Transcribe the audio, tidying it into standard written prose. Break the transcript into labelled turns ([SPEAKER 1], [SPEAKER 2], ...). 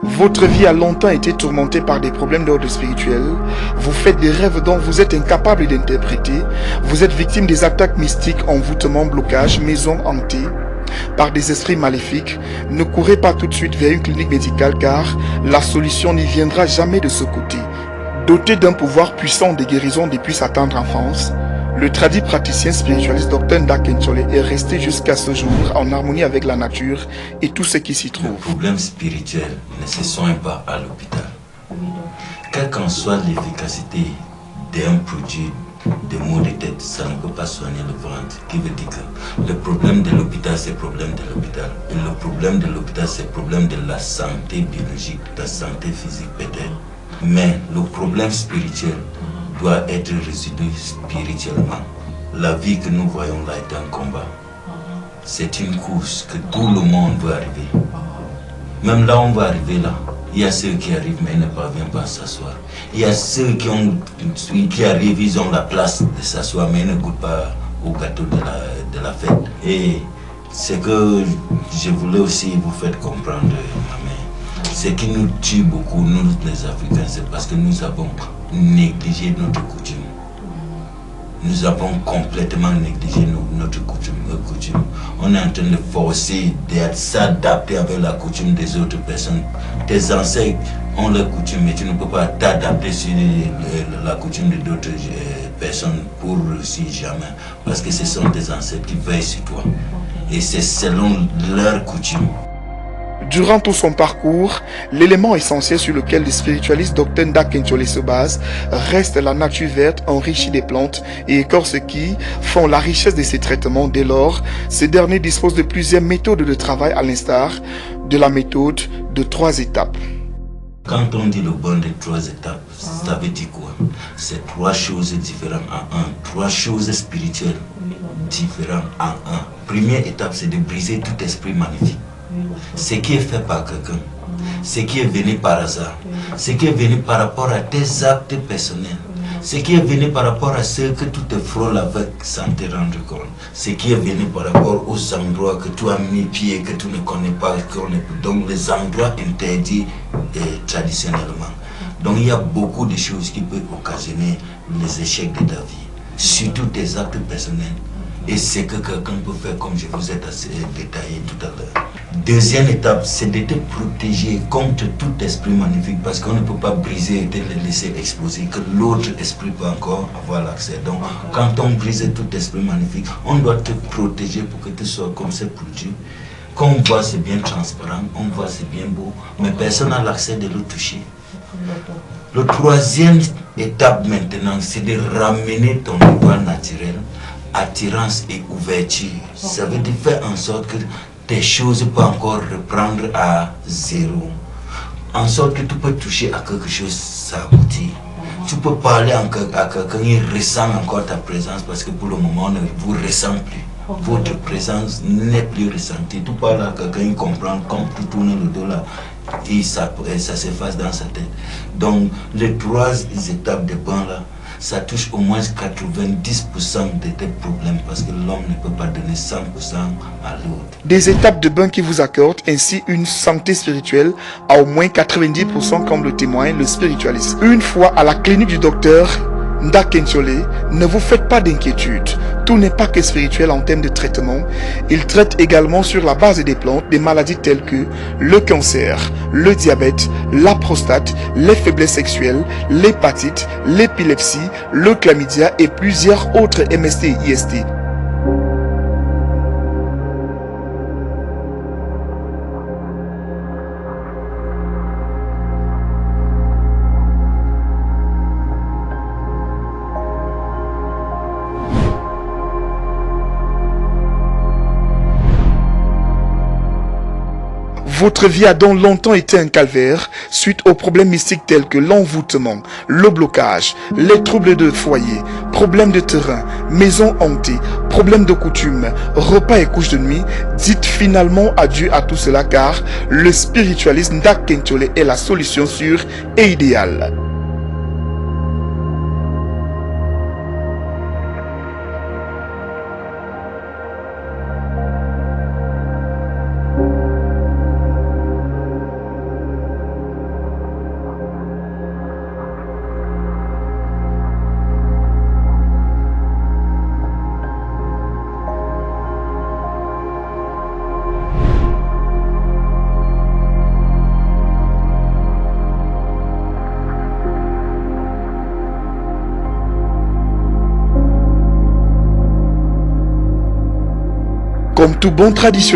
[SPEAKER 1] Votre vie a longtemps été tourmentée par des problèmes d'ordre spirituel. Vous faites des rêves dont vous êtes incapable d'interpréter. Vous êtes victime des attaques mystiques, envoûtements, blocages, maisons hantées par des esprits maléfiques. Ne courez pas tout de suite vers une clinique médicale car la solution n'y viendra jamais de ce côté. Doté d'un pouvoir puissant de guérison depuis sa tendre enfance, le tradit praticien spiritualiste Dr Nda Kenchole est resté jusqu'à ce jour en harmonie avec la nature et tout ce qui s'y trouve.
[SPEAKER 2] Le problème spirituel ne se soigne pas à l'hôpital. Quelle qu'en soit l'efficacité d'un produit de maux de tête, ça ne peut pas soigner le ventre. Qui veut dire que le problème de l'hôpital, c'est le problème de l'hôpital. Et le problème de l'hôpital, c'est le problème de la santé biologique, de la santé physique peut-être. Mais le problème spirituel doit être résolu spirituellement. La vie que nous voyons là est un combat. C'est une course que tout le monde veut arriver. Même là, on va arriver là. Il y a ceux qui arrivent mais ils ne parviennent pas à s'asseoir. Il y a ceux qui arrivent, ils ont la place de s'asseoir mais ils ne goûtent pas au gâteau de la fête. Et ce que je voulais aussi vous faire comprendre, ma mère, ce qui nous tue beaucoup, nous les Africains, c'est parce que nous avons négligé notre coutume. Nous avons complètement négligé notre coutume. On est en train de forcer, de s'adapter avec la coutume des autres personnes. Tes ancêtres ont leur coutume, mais tu ne peux pas t'adapter sur la coutume d'autres personnes pour réussir jamais. Parce que ce sont tes ancêtres qui veillent sur toi. Et c'est selon leur coutume.
[SPEAKER 1] Durant tout son parcours, l'élément essentiel sur lequel le spiritualiste Dr Nda Kenchole se base reste la nature verte enrichie des plantes et écorces qui font la richesse de ses traitements. Dès lors, ces derniers disposent de plusieurs méthodes de travail à l'instar de la méthode de 3 étapes.
[SPEAKER 2] Quand on dit le bon de 3 étapes, ça veut dire quoi? C'est 3 choses différentes en un, 3 choses spirituelles différentes en un. Première étape, c'est de briser tout esprit magnifique. Ce qui est fait par quelqu'un, ce qui est venu par hasard, ce qui est venu par rapport à tes actes personnels, ce qui est venu par rapport à ce que tu te frôles avec sans te rendre compte, ce qui est venu par rapport aux endroits que tu as mis pied, que tu ne connais pas, donc les endroits interdits traditionnellement. Donc il y a beaucoup de choses qui peuvent occasionner les échecs de ta vie, surtout tes actes personnels. Et c'est que quelqu'un peut faire comme je vous ai détaillé tout à l'heure. Deuxième étape, c'est de te protéger contre tout esprit magnifique parce qu'on ne peut pas briser et te le laisser exploser, que l'autre esprit peut encore avoir l'accès. Donc, quand on brise tout esprit magnifique, on doit te protéger pour que tu sois comme ce produit. Quand on voit, c'est bien transparent, on voit, c'est bien beau, mais personne n'a l'accès de le toucher. La troisième étape maintenant, c'est de ramener ton étoile naturelle, attirance et ouverture. Ça veut dire faire en sorte que tes choses peuvent encore reprendre à zéro. En sorte que tu peux toucher à quelque chose, ça aboutit. Tu peux parler à quelqu'un, il ressent encore ta présence parce que pour le moment, on ne vous ressent plus. Votre présence n'est plus ressentie. Tu parles à quelqu'un, il comprend, comme tu tournes le dos là, et ça s'efface dans sa tête. Donc, les 3 étapes de bain là, ça touche au moins 90% de tes problèmes parce que l'homme ne peut pas donner 100% à l'autre.
[SPEAKER 1] Des étapes de bain qui vous accordent ainsi une santé spirituelle à au moins 90% comme le témoigne le spiritualiste. Une fois à la clinique du docteur Nda Kenchole, ne vous faites pas d'inquiétude. Tout n'est pas que spirituel en termes de traitement. Il traite également sur la base des plantes des maladies telles que le cancer, le diabète, la prostate, les faiblesses sexuelles, l'hépatite, l'épilepsie, le chlamydia et plusieurs autres MST et IST. Votre vie a donc longtemps été un calvaire suite aux problèmes mystiques tels que l'envoûtement, le blocage, les troubles de foyer, problèmes de terrain, maison hantée, problèmes de coutume, repas et couches de nuit. Dites finalement adieu à tout cela car le spiritualisme Nda Kenchole est la solution sûre et idéale. Comme tout bon traditionnel,